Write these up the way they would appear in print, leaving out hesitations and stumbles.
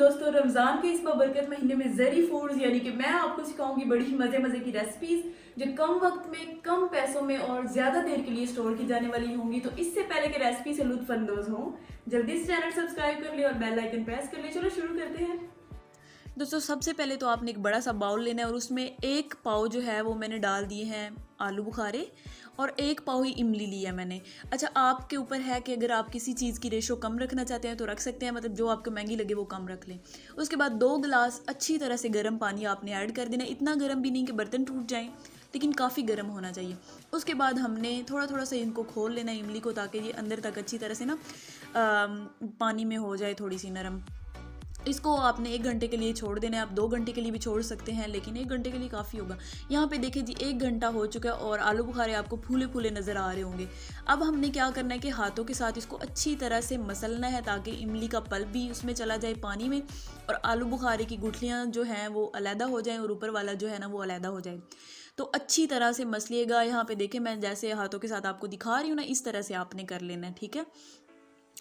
दोस्तों, रमज़ान के इस बरकत महीने में ज़री फूड्स यानी कि मैं आपको सिखाऊंगी बड़ी ही मज़े मज़े की रेसिपीज़ जो कम वक्त में कम पैसों में और ज़्यादा देर के लिए स्टोर की जाने वाली होंगी। तो इससे पहले कि रेसिपी से लुत्फ़ अंदोज़ हों, जल्दी से चैनल सब्सक्राइब कर ले और बेल आइकन प्रेस कर ले। चलो शुरू करते हैं। दोस्तों, सबसे पहले तो आपने एक बड़ा सा बाउल लेना है और उसमें एक पाव जो है वो मैंने डाल दिए हैं आलू बुखारे और एक पाव ही इमली लिया मैंने। अच्छा, आपके ऊपर है कि अगर आप किसी चीज़ की रेशो कम रखना चाहते हैं तो रख सकते हैं, मतलब जो आपको महंगी लगे वो कम रख लें। उसके बाद 2 गिलास अच्छी तरह से गर्म पानी आपने ऐड कर देना। इतना गर्म भी नहीं कि बर्तन टूट जाएं, लेकिन काफ़ी गर्म होना चाहिए। उसके बाद हमने थोड़ा थोड़ा सा इनको खोल लेना है इमली को, ताकि ये अंदर तक अच्छी तरह से ना पानी में हो जाए थोड़ी सी नरम। इसको आपने 1 घंटे के लिए छोड़ देना है। आप 2 घंटे के लिए भी छोड़ सकते हैं, लेकिन 1 घंटे के लिए काफ़ी होगा। यहाँ पे देखिए जी, 1 घंटा हो चुका है और आलू बुखारे आपको फूले फूले नज़र आ रहे होंगे। अब हमने क्या करना है कि हाथों के साथ इसको अच्छी तरह से मसलना है, ताकि इमली का पल्प भी उसमें चला जाए पानी में और आलू बुखारे की गुठलियाँ जो हैं वो अलहदा हो जाएँ और ऊपर वाला जो है ना वो अलहदा हो जाए। तो अच्छी तरह से मसलिएगा। यहाँ पे देखें, मैं जैसे हाथों के साथ आपको दिखा रही हूँ ना, इस तरह से आपने कर लेना है, ठीक है।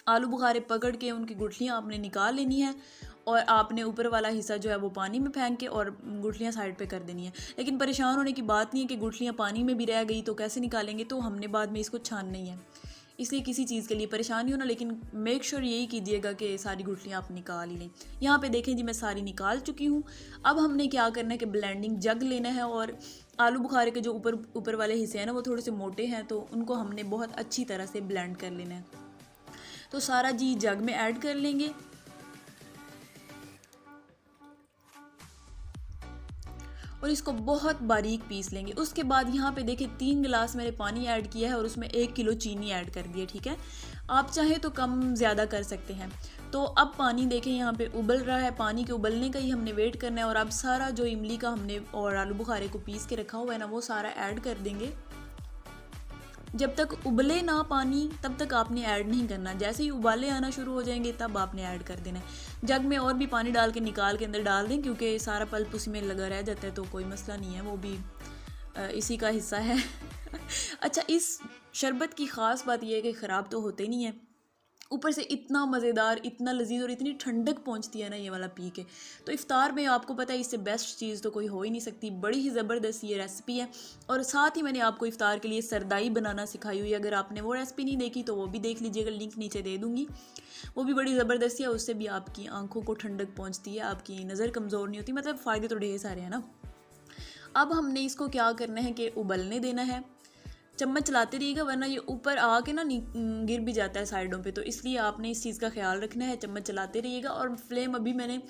आलू बुखारे पकड़ के उनकी गुठलियाँ आपने निकाल लेनी है और आपने ऊपर वाला हिस्सा जो है वो पानी में फेंक के और गुठलियाँ साइड पे कर देनी है। लेकिन परेशान होने की बात नहीं है कि गुठलियाँ पानी में भी रह गई तो कैसे निकालेंगे, तो हमने बाद में इसको छानना ही है। इसलिए किसी चीज़ के लिए परेशानी हो ना, लेकिन मेक श्योर यही कीजिएगा कि सारी गुठलियाँ आप निकाल ही लें। यहाँ पे देखें जी, मैं सारी निकाल चुकी हूँ। अब हमने क्या करना है कि ब्लेंडिंग जग लेना है और आलू बुखारे के जो ऊपर ऊपर वाले हिस्से हैं ना वो थोड़े से मोटे हैं, तो उनको हमने बहुत अच्छी तरह से ब्लेंड कर लेना है। तो सारा जी जग में ऐड कर लेंगे और इसको बहुत बारीक पीस लेंगे। उसके बाद यहाँ पे देखिए 3 गिलास मैंने पानी ऐड किया है और उसमें 1 किलो चीनी ऐड कर दी है, ठीक है। आप चाहे तो कम ज़्यादा कर सकते हैं। तो अब पानी देखें यहाँ पे उबल रहा है, पानी के उबलने का ही हमने वेट करना है और अब सारा जो इमली का हमने और आलू बुखारे को पीस के रखा हुआ है ना वो सारा ऐड कर देंगे। जब तक उबले ना पानी तब तक आपने ऐड नहीं करना। जैसे ही उबाले आना शुरू हो जाएंगे तब आपने ऐड कर देना है। जग में और भी पानी डाल के निकाल के अंदर डाल दें, क्योंकि सारा पल्प उसी में लगा रह जाता है, तो कोई मसला नहीं है, वो भी इसी का हिस्सा है। अच्छा, इस शरबत की ख़ास बात यह है कि ख़राब तो होते नहीं है, ऊपर से इतना मज़ेदार, इतना लजीज और इतनी ठंडक पहुंचती है ना ये वाला पी के। तो इफ़्तार में आपको पता है इससे बेस्ट चीज़ तो कोई हो ही नहीं सकती। बड़ी ही ज़बरदस्त ये रेसिपी है और साथ ही मैंने आपको इफ़्तार के लिए सरदाई बनाना सिखाई हुई है। अगर आपने वो रेसिपी नहीं देखी तो वो भी देख लीजिएगा, लिंक नीचे दे दूँगी। वो भी बड़ी ज़बरदस्त है, उससे भी आपकी आंखों को ठंडक पहुँचती है, आपकी नज़र कमज़ोर नहीं होती, मतलब फ़ायदे तो ढेर सारे हैं ना। अब हमने इसको क्या करना है कि उबलने देना है। चम्मच चलाते रहिएगा वरना ये ऊपर आके ना गिर भी जाता है साइडों पे, तो इसलिए आपने इस चीज़ का ख्याल रखना है। चम्मच चलाते रहिएगा और फ्लेम अभी मैंने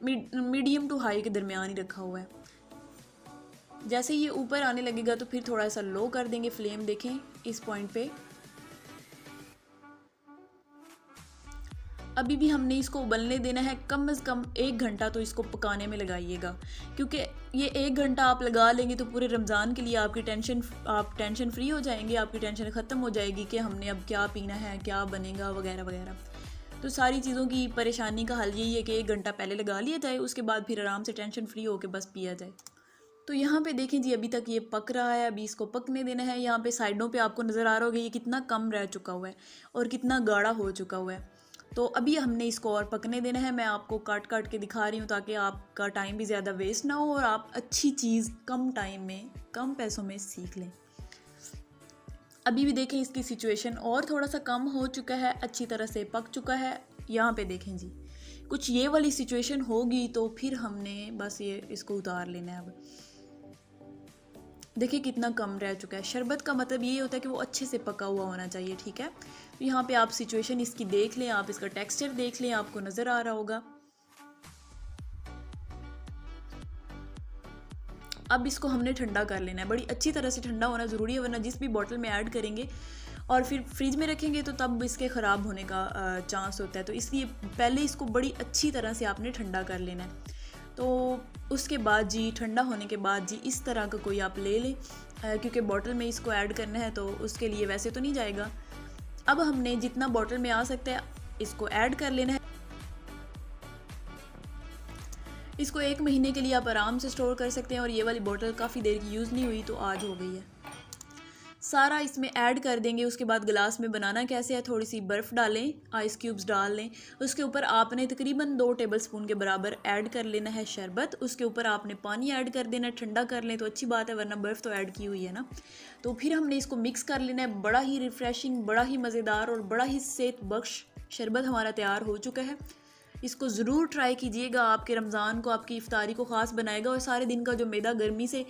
मीडियम टू हाई के दरमियान ही रखा हुआ है। जैसे ये ऊपर आने लगेगा तो फिर थोड़ा सा लो कर देंगे फ्लेम, देखें इस पॉइंट पे। अभी भी हमने इसको उबलने देना है, कम से कम 1 घंटा तो इसको पकाने में लगाइएगा, क्योंकि ये 1 घंटा आप लगा लेंगे तो पूरे रमज़ान के लिए आप टेंशन फ्री हो जाएंगे, आपकी टेंशन ख़त्म हो जाएगी कि हमने अब क्या पीना है, क्या बनेगा वगैरह वगैरह। तो सारी चीज़ों की परेशानी का हल यही है कि 1 घंटा पहले लगा लिया जाए, उसके बाद फिर आराम से टेंशन फ्री होकर बस पिया जाए। तो यहाँ पे देखें जी, अभी तक ये पक रहा है, अभी इसको पकने देना है। यहाँ पे साइडों पे आपको नज़र आ रहा होगा ये कितना कम रह चुका हुआ है और कितना गाढ़ा हो चुका हुआ है। तो अभी हमने इसको और पकने देना है। मैं आपको काट काट के दिखा रही हूँ ताकि आपका टाइम भी ज़्यादा वेस्ट ना हो और आप अच्छी चीज़ कम टाइम में कम पैसों में सीख लें। अभी भी देखें इसकी सिचुएशन और थोड़ा सा कम हो चुका है, अच्छी तरह से पक चुका है। यहाँ पे देखें जी, कुछ ये वाली सिचुएशन होगी तो फिर हमने बस ये इसको उतार लेना है। अब देखिए कितना कम रह चुका है। शरबत का मतलब ये होता है कि वो अच्छे से पका हुआ होना चाहिए, ठीक है। तो यहाँ पे आप सिचुएशन इसकी देख लें, आप इसका टेक्सचर देख लें, आपको नज़र आ रहा होगा। अब इसको हमने ठंडा कर लेना है, बड़ी अच्छी तरह से ठंडा होना ज़रूरी है, वरना जिस भी बोतल में ऐड करेंगे और फिर फ्रिज में रखेंगे तो तब इसके ख़राब होने का चांस होता है। तो इसलिए पहले इसको बड़ी अच्छी तरह से आपने ठंडा कर लेना है। तो उसके बाद जी, ठंडा होने के बाद जी, इस तरह का कोई आप ले लें, क्योंकि बॉटल में इसको ऐड करना है तो उसके लिए वैसे तो नहीं जाएगा। अब हमने जितना बॉटल में आ सकता है इसको ऐड कर लेना है। इसको 1 महीने के लिए आप आराम से स्टोर कर सकते हैं और ये वाली बॉटल काफ़ी देर की यूज़ नहीं हुई तो आज हो गई है। सारा इसमें ऐड कर देंगे। उसके बाद गिलास में बनाना कैसे है, थोड़ी सी बर्फ़ डालें, आइस क्यूब्स डाल लें, उसके ऊपर आपने तकरीबन 2 टेबलस्पून के बराबर ऐड कर लेना है शरबत, उसके ऊपर आपने पानी ऐड कर देना है। ठंडा कर लें तो अच्छी बात है, वरना बर्फ़ तो ऐड की हुई है ना। तो फिर हमने इसको मिक्स कर लेना है। बड़ा ही रिफ़्रेशिंग, बड़ा ही मज़ेदार और बड़ा ही सेहत बख्श शरबत हमारा तैयार हो चुका है। इसको ज़रूर ट्राई कीजिएगा, आपके रमज़ान को, आपकी इफ्तारी को ख़ास बनाएगा और सारे दिन का जो मैदा गर्मी से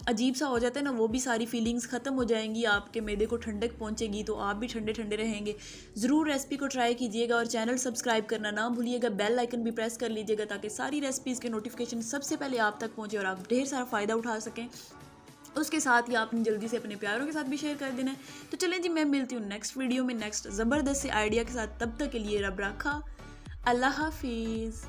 अजीब सा हो जाता है ना, वो भी सारी फीलिंग्स ख़त्म हो जाएंगी, आपके मैदे को ठंडक पहुंचेगी, तो आप भी ठंडे ठंडे रहेंगे। ज़रूर रेसिपी को ट्राई कीजिएगा और चैनल सब्सक्राइब करना ना भूलिएगा, बेल आइकन भी प्रेस कर लीजिएगा ताकि सारी रेसिपीज़ के नोटिफिकेशन सबसे पहले आप तक पहुँचे और आप ढेर सारा फ़ायदा उठा सकें। उसके साथ ही आपने जल्दी से अपने प्यारों के साथ भी शेयर कर देना है। तो चलें जी, मैं मिलती हूँ नेक्स्ट वीडियो में नेक्स्ट ज़बरदस्त से आइडिया के साथ। तब तक के लिए रब रखा, अल्लाह हाफिज़।